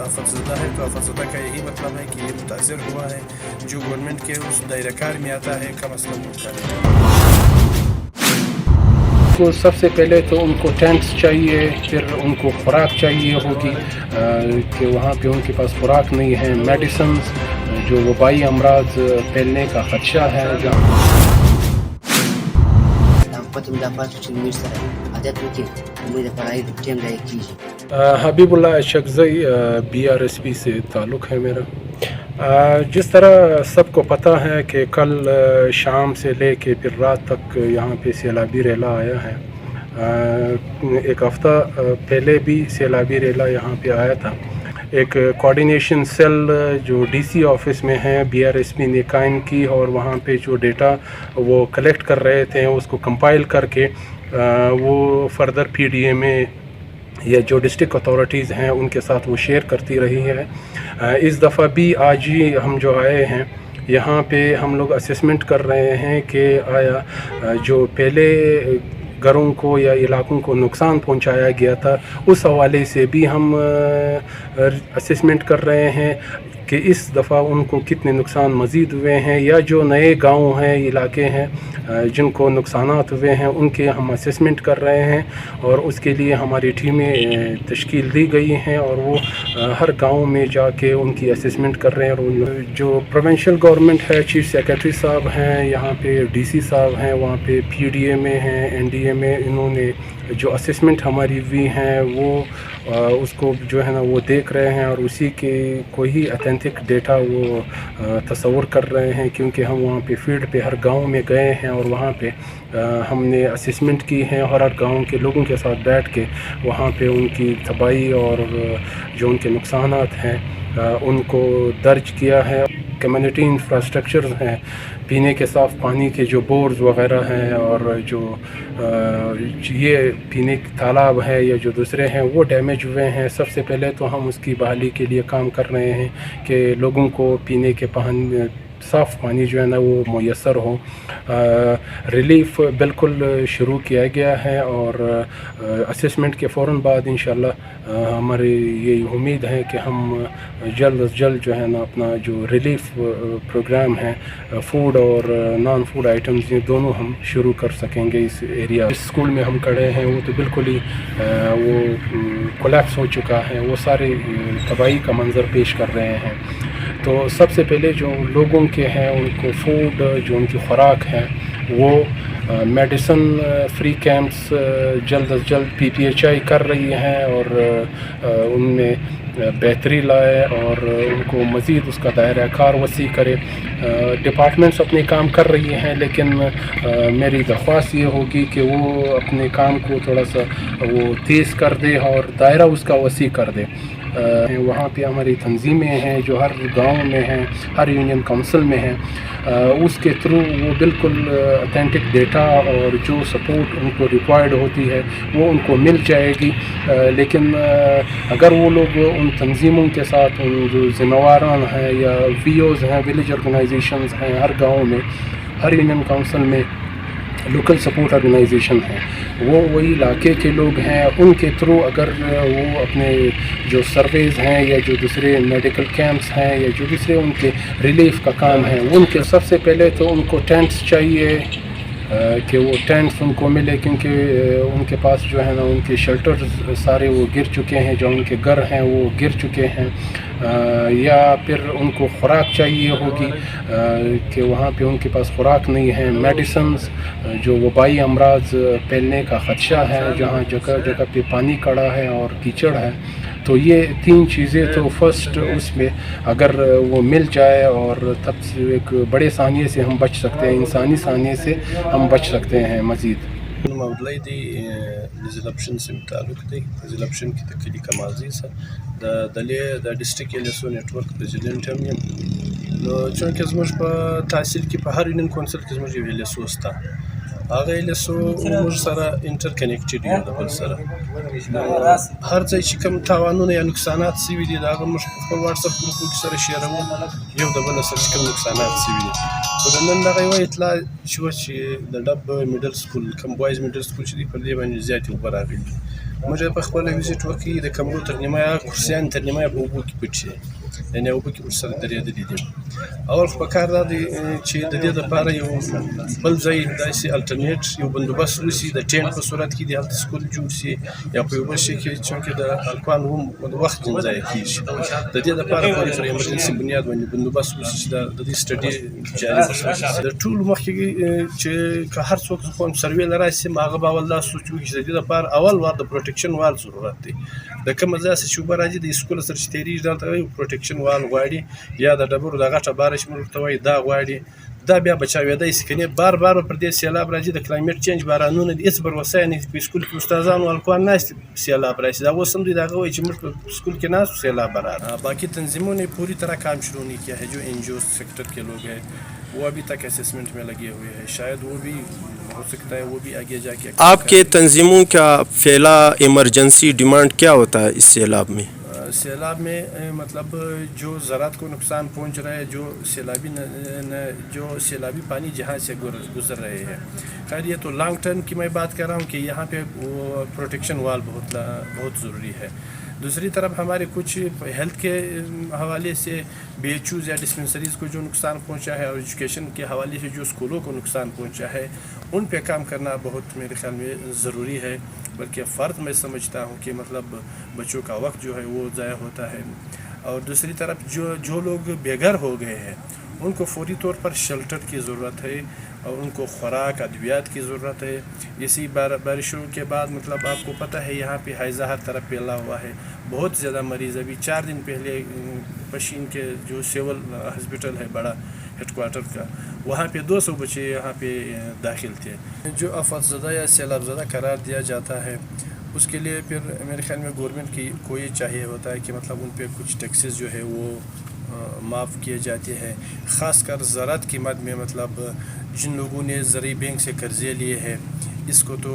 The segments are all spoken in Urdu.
آفت زدہ ہے تو آفت زدہ کا یہی مطلب ہے کہ یہ متاثر ہوا ہے، جو گورنمنٹ کے اس دائرہ کار میں آتا ہے کا مسئلہ کو سب سے پہلے تو ان کو ٹینٹس چاہیے، پھر ان کو خوراک چاہیے ہوگی کہ وہاں پہ ان کے پاس خوراک نہیں ہے، میڈیسنز جو وبائی امراض پھیلنے کا خدشہ ہے جہاں حبیب اللہ اشکزئی BRSP سے تعلق ہے میرا۔ جس طرح سب کو پتہ ہے کہ کل شام سے لے کے پھر رات تک یہاں پہ سیلابی ریلا آیا ہے، ایک ہفتہ پہلے بھی سیلابی ریلا یہاں پہ آیا تھا۔ ایک کوارڈینیشن سیل جو DC آفس میں ہے BRSP نے قائم کی اور وہاں پہ جو ڈیٹا وہ کلیکٹ کر رہے تھے اس کو کمپائل کر کے وہ فردر PDA میں یا جو ڈسٹرکٹ اتھارٹیز ہیں ان کے ساتھ وہ شیئر کرتی رہی ہے۔ اس دفعہ بھی آج ہی ہم جو آئے ہیں یہاں پہ ہم لوگ اسیسمنٹ کر رہے ہیں کہ آیا جو پہلے گھروں کو یا علاقوں کو نقصان پہنچایا گیا تھا اس حوالے سے بھی ہم اسیسمنٹ کر رہے ہیں کہ اس دفعہ ان کو کتنے نقصان مزید ہوئے ہیں، یا جو نئے گاؤں ہیں علاقے ہیں جن کو نقصانات ہوئے ہیں ان کے ہم اسیسمنٹ کر رہے ہیں، اور اس کے لیے ہماری ٹیمیں تشکیل دی گئی ہیں اور وہ ہر گاؤں میں جا کے ان کی اسیسمنٹ کر رہے ہیں۔ اور جو پروونشل گورنمنٹ ہے، چیف سیکریٹری صاحب ہیں یہاں پہ، DC صاحب ہیں وہاں پہ، PDA میں ہیں، NDA میں، انہوں نے جو اسیسمنٹ ہماری ہوئی ہیں وہ اس کو جو ہے نا وہ دیکھ رہے ہیں اور اسی کے کوئی ہی اتھینٹک ڈیٹا وہ تصور کر رہے ہیں، کیونکہ ہم وہاں پہ فیلڈ پہ ہر گاؤں میں گئے ہیں اور وہاں پہ ہم نے اسیسمنٹ کی ہے، ہر گاؤں کے لوگوں کے ساتھ بیٹھ کے وہاں پہ ان کی تباہی اور جو ان کے نقصانات ہیں ان کو درج کیا ہے۔ کمیونٹی انفراسٹرکچرز ہیں، پینے کے صاف پانی کے جو بورز وغیرہ ہیں اور جو یہ پینے کے تالاب ہے یا جو دوسرے ہیں وہ ڈیمیج ہوئے ہیں۔ سب سے پہلے تو ہم اس کی بحالی کے لیے کام کر رہے ہیں کہ لوگوں کو پینے کے صاف پانی جو ہے نا وہ میسر ہو۔ ریلیف بالکل شروع کیا گیا ہے اور اسیسمنٹ کے فوراً بعد انشاءاللہ ہماری یہ امید ہے کہ ہم جلد از جلد جو ہے نا اپنا جو ریلیف پروگرام ہے فوڈ اور نان فوڈ آئٹمز یہ دونوں ہم شروع کر سکیں گے اس ایریا۔ اس اسکول میں ہم کھڑے ہیں وہ تو بالکل ہی وہ کولیپس ہو چکا ہے، وہ سارے تباہی کا منظر پیش کر رہے ہیں۔ تو سب سے پہلے جو لوگوں کے ہیں ان کو فوڈ جو ان کی خوراک ہے وہ میڈیسن فری کیمپس جلد از جلد PPHI کر رہی ہیں اور ان میں بہتری لائے اور ان کو مزید اس کا دائرہ کار وسیع کرے۔ ڈپارٹمنٹس اپنے کام کر رہی ہیں لیکن میری درخواست یہ ہوگی کہ وہ اپنے کام کو تھوڑا سا وہ تیز کر دے اور دائرہ اس کا وسیع کر دے۔ وہاں پہ ہماری تنظیمیں ہیں جو ہر گاؤں میں ہیں، ہر یونین کونسل میں ہیں، اس کے تھرو وہ بالکل اتھینٹک ڈیٹا اور جو سپورٹ ان کو ریکوائرڈ ہوتی ہے وہ ان کو مل جائے گی۔ لیکن اگر وہ لوگ ان تنظیموں کے ساتھ ان جو ذمہ داران ہیں یا VOs ہیں، ولیج آرگنائزیشنز ہیں ہر گاؤں میں، ہر یونین کونسل میں لوکل سپورٹ آرگنائزیشن ہیں، وہ وہی علاقے کے لوگ ہیں، ان کے تھرو اگر وہ اپنے جو سرویز ہیں یا جو دوسرے میڈیکل کیمپس ہیں یا جو دوسرے ان کے ریلیف کا کام ہے ان کے سب سے پہلے تو ان کو ٹینٹس چاہیے کہ وہ ٹینٹس ان کو ملے، کیونکہ ان کے پاس جو ہے نا ان کے شیلٹرز سارے وہ گر چکے ہیں، جو ان کے گھر ہیں وہ گر چکے ہیں، یا پھر ان کو خوراک چاہیے ہوگی کہ وہاں پہ ان کے پاس خوراک نہیں ہے، میڈیسنز جو وبائی امراض پھیلنے کا خدشہ ہے جہاں جگہ جگہ پہ پانی کڑا ہے اور کیچڑ ہے۔ تو یہ 3 چیزیں تو فرسٹ اس میں اگر وہ مل جائے اور تب سے ایک بڑے ثانیے سے ہم بچ سکتے ہیں، انسانی ثانیے سے ہم بچ سکتے ہیں مزید۔ محمد دی ضلع اپشن سے تعلق دی، ضلع اپشن کی تکلی کمازی سے د ډسټریکټ LSO نیټورک پریزیډنټ هم یم، نو چونکې زموږ په تحصیل کې په هر یونین کونسل کې زموږ یو LSO شته، هغه LSO موږ سره انټر کنیکټډ یو د بل سره، هر ځای چې کوم تاوانونه یا نقصانات شوي دي د هغه موږ په خپل واټساپ ګروپونو کې سره شیروو، یو د بل سره چې کوم نقصانات شوي دي. خو د نن دغه یوه اطلاع چې وه چې د ډب میډل سکول کوم بوایز میډل سکول چې دی پر دې باندې زیاتې اوبه راغلي دي، موږ په خپله ویزټ وکړي د کمرو تر نیمه کرسیان تر نیمه په اوبو کې پټ شي، یعنې اوبو کې ورسره درېدلي دي. اول خو په کار دا دی چې د دې دپاره یو بل ځای داسې الټرنیټ یو بندوبست وشي د ټینټ په صورت کې د هلته سکول جوړ شي یا په یو بل شي کې چونکې د هلکانو هم وخت ځای کېږي. د دې دپاره باندې پر ایمرجنسي بنیاد باندې بندوبست وشي چې د دې سټډي جاري وساتي. د ټولو مخکې چې که هر څوک زه خو سروې له راسي هغه به اول دا سوچ وکړي چې د دې دپاره اول وار د پروټیکشن وال ضرورت دی. د کومه ځای څخه چې اوبه راځي د سکول سره چې تېرېږي دلته یو پروټیکشن وال غواړي یا د ډبرو د غټه باره چې موږ ورته وایي دا غواړي. دا بیا بچاوېدی شي، کنې بار بار پر دې سیلاب راځي د کلایمټ چینج بارانونه دي، هېڅ بروسه نه په سکول کې استادان او هلکان ناست سیلاب راشي. دا اوس هم دوی د هغه وایي چې موږ په سکول کې ناست سیلاب برا باقی تنظیموں نے پوری طرح کام شروع نہیں کیا ہے. جو این جی او سیکٹر کے لوگ ہیں وہ ابھی تک اسسمنٹ میں لگے ہوئے ہیں، شاید وہ بھی ہو سکتا ہے وہ بھی آگے جا کے. آپ کے تنظیموں کا پھیلا ایمرجنسی ڈیمانڈ کیا ہوتا ہے اس سیلاب میں؟ سیلاب میں مطلب جو زراعت کو نقصان پہنچ رہا ہے، جو سیلابی پانی جہاں سے گزر رہے ہیں. خیر یہ تو لانگ ٹرم کی میں بات کر رہا ہوں کہ یہاں پہ پروٹیکشن وال بہت ضروری ہے. دوسری طرف ہمارے کچھ ہیلتھ کے حوالے سے بی ایچ اوز یا ڈسپنسریز کو جو نقصان پہنچا ہے اور ایجوکیشن کے حوالے سے جو اسکولوں کو نقصان پہنچا ہے ان پہ کام کرنا بہت میرے خیال میں ضروری ہے. بلکہ فرد میں سمجھتا ہوں کہ مطلب بچوں کا وقت جو ہے وہ ضائع ہوتا ہے. اور دوسری طرف جو لوگ بے گھر ہو گئے ہیں ان کو فوری طور پر شیلٹر کی ضرورت ہے اور ان کو خوراک ادویات کی ضرورت ہے. اسی بارشوں کے بعد مطلب آپ کو پتہ ہے یہاں پہ حیضہ ہر طرف پھیلا ہوا ہے، بہت زیادہ مریض. ابھی 4 دن پہلے پشین کے جو سول ہاسپٹل ہے بڑا ہیڈ کوارٹر کا، وہاں پہ 200 بچے یہاں پہ داخل تھے. جو آفات زدہ یا سیلاب زدہ قرار دیا جاتا ہے اس کے لیے پھر میرے خیال میں گورنمنٹ کی کو یہ چاہیے ہوتا ہے کہ مطلب ان پہ کچھ ٹیکسز جو ہے وہ معاف کیے جاتے ہیں. خاص کر زراعت کی مد میں مطلب جن لوگوں نے زرعی بینک سے قرضے لیے ہیں اس کو تو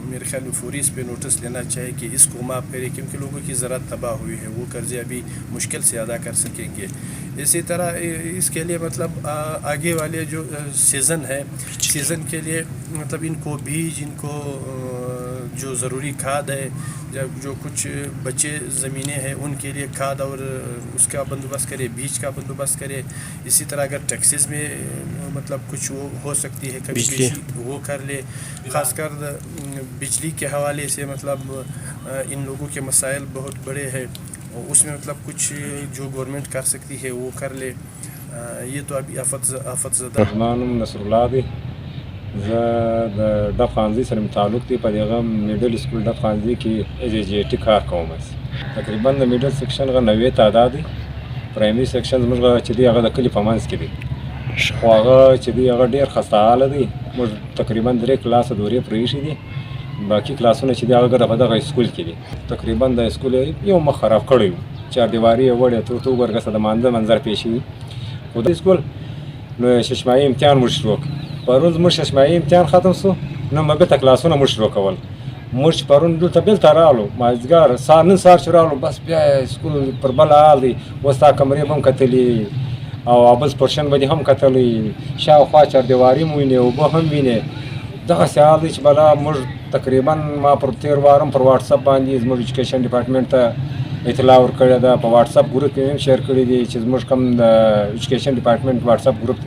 میرے خیال میں فوری اس پہ نوٹس لینا چاہیے کہ اس کو معاف کرے، کیونکہ لوگوں کی زراعت تباہ ہوئی ہے، وہ قرضے ابھی مشکل سے ادا کر سکیں گے. اسی طرح اس کے لیے مطلب آگے والے جو سیزن ہے سیزن کے لیے مطلب ان کو بیج، ان کو جو ضروری کھاد ہے، جو کچھ بچے زمینیں ہیں ان کے لیے کھاد اور اس کا بندوبست کرے، بیج کا بندوبست کرے. اسی طرح اگر ٹیکسز میں مطلب کچھ وہ ہو سکتی ہے کبھی وہ کر لے. خاص کر بجلی کے حوالے سے مطلب ان لوگوں کے مسائل بہت بڑے ہیں، اس میں مطلب کچھ جو گورنمنٹ کر سکتی ہے وہ کر لے. یہ تو ابھی آفت زدہ. رحمان نصر الله دی، زه د ډب خانزي سره تعلق دی. په دغه میډل سکول ډب خانزي کې ایز جی ټي کار کوم. تقریبا د میډل سیکشن غو 90 تعداد دی. پرایمري سیکشن زموږ چې دی هغه د کلی په منځ کې دی، خو هغه چې دی هغه ډېر خسته حاله دی. موږ تقریبا 3 کلاسه دورې پرېښي دي، باقي کلاسونه چې دی هغه په دغه سکول کې دي. تقریبا د سکول یو مخ خراب کړی و، 4 دیواري یې وړې تو وګورګه د مانځه منظر پیښ شي. خو د سکول نو ششمایي امتحان موږ شروع کړ. پرون زموږ ششمایي امتحان ختم سو، نو موږ ته کلاسونه موږ شروع کول. موږ چې پرون دلته بېلته راغلو مازدیګر نن سهار چې راغلو بس بیا سکول پر بل حال دی. اوس تا کمرې به هم کتلې او ابل پورشن به دې هم کتلی، شاوخوا 4 دیواري مو وینې، اوبه هم وینې. دغسې حال دی چې بلا موږ تقریبا ما پر تېر وار هم پر واټساپ باندې زموږ ایجوکیشن ډپارټمنټ ته اطلاع ورکړې ده، په واټساپ ګروپ کې هم شیر کړي دي چې زموږ کوم د ایجوکیشن ډپارټمنټ واټساپ ګروپ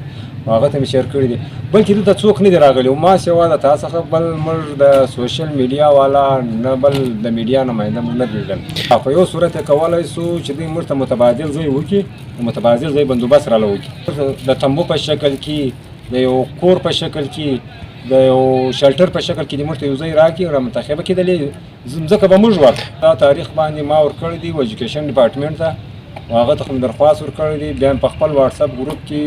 هغه ته مې شیر کړي دي. بلکې دلته څوک نه دي راغلي، ما سوا د تا څخه بل موږ د سوشل میډیا والا نه بل د میډیا نماینده موږ نه لیدل. په یو صورت یې کولی سو چې دوی موږ ته متبادل ځای وکړي، متبادل ځای بندوبست راله وکړي، د تمبو په شکل کې، د یو کور په شکل کې، د یو شلټر په شکل کې دې موږ ته یو ځای راکړي او رامنتخبه کېدلې. ځمکه به موږ ورکړو. دا تاریخ باندې ما ورکړی دی ایجوکیشن ډپارټمنټ ته، هغه ته هم درخواست ورکړی دی. بیا په خپل واټساپ ګروپ کې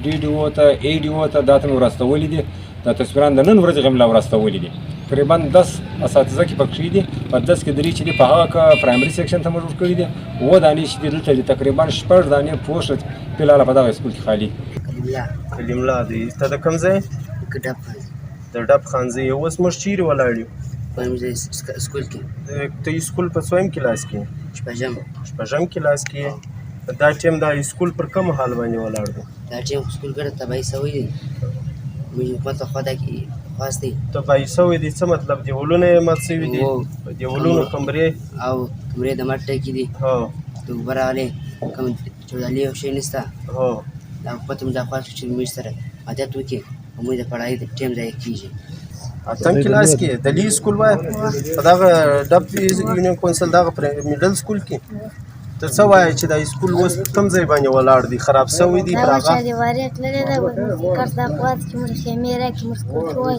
ډي ډي او ته اي ډي او ته دا ته مې ورستولی دي. دا تصویران د نن ورځې هم لا ورستولی دي. تقریبا 10 اساتذه کې پکښې دي، په 10 کې 3 چې دي په هغه پرایمري سیکشن ته موږ ورکړي دي، 9 دانې چې دي دلته دي. تقریبا 6 دانې پوسټ فلحاله په دغه سکول کې خالي. کلیم الله دی. ته د کوم ځای؟ د ډب خانزي. اوس موږ چیرې ولاړ یو؟ سکول کې. ته سکول په څویم کلاس کې؟ شپږم کلاس کې. دا ټیم دا سکول پر کوم حال باندې ولاړ دی؟ دا ټیم سکول ګډه تباهي شوی دی. موږ حکومت خوا درخواست دی تباهي شوی دي څه مطلب دیوالونه یې مات شوي دي او په دیوالونو کمرې او کمرې د مټ ټکي دي هو د اوبه راغلې کوم چودالي او شی نشته هو دا حکومت موږ درخواست کوو چې موږ سره عادت وکړي او موږ د پړهایي د ټیم ضایع کېږي اتم کلاس کې د لی سکول وای په دغه ډب یونین کونسل دغه میډل سکول کې ته څه وایې چې دا سکول اوس کوم ځای باندې ولاړ دی خراب شوی دی دا پر وچه هغه دیوارې تللې ده اوس موږ کار ته پات کې موږ خیمې راکړي موږ سکول کې وای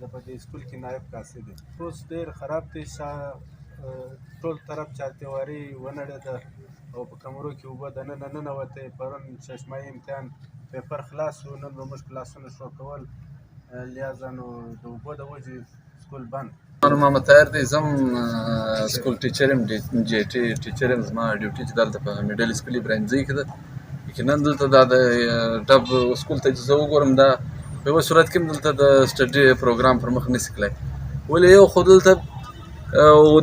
د په دې سکول کې نائب کاسي دي اوس ډېر خراب دي ټول طرف چارتیواري ونړېده او په کمرو کې اوبه دننه ننوتې پرون ششمایي امتحان پیپر خلاص و نن به موږ کلاسونه شروع کول لهذا نو د اوبو د وجې سکول بند محمد طاهر دی زم سکول ټیچر یم جی ټي ټیچر یم زما ډیوټي چې دلته په میډل سکول برانځي کې ده یقینا دلته دا د ډب سکول ته چې زه وګورم دا په یوه صورت کې هم دلته د سټډي پروګرام پر مخ نسي تللی ولې یو خو دلته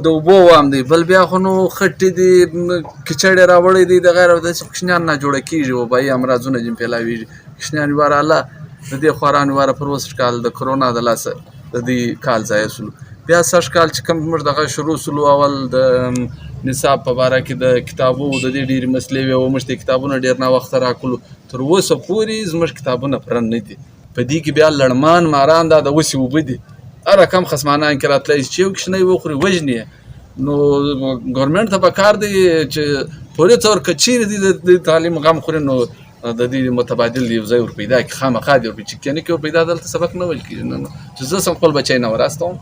د اوبو وام دی بل بیا خو نو خټې دي کچړې راوړی دی د غیر او داسې کوچنیان نه جوړه کېږي وبایي امراضونه ځینې پیلاویږي کوچنیان واره الله د دې خواران واره پر اوس کال د کرونا د لاسه د دې کال ځای سلو بیا سږ کال چې کوم زموږ دغه شروع سلو اول د نصاب په باره کې د کتابو د دې ډېرې مسلې وې او موږ ته کتابونه ډېر ناوخته راکړلو تر اوسه پورې زموږ کتابونه پرن نه دي په دې کې بیا لړمان ماران دا د اوسې اوبه دي هر رقم خصمانان کې راتلی چې یو کښنی وخوري وژني نو ګورنمنټ ته پکار دی چې پوره طور که چیرې دي د تعلیم غم خوري نو د دې متبادل یو ځای ور پیدا کړي خامخا دې ور چې کنه کې ور پیدا دلته سبق نه ویل کېږي چې زه سم خپل بچی نه وراستم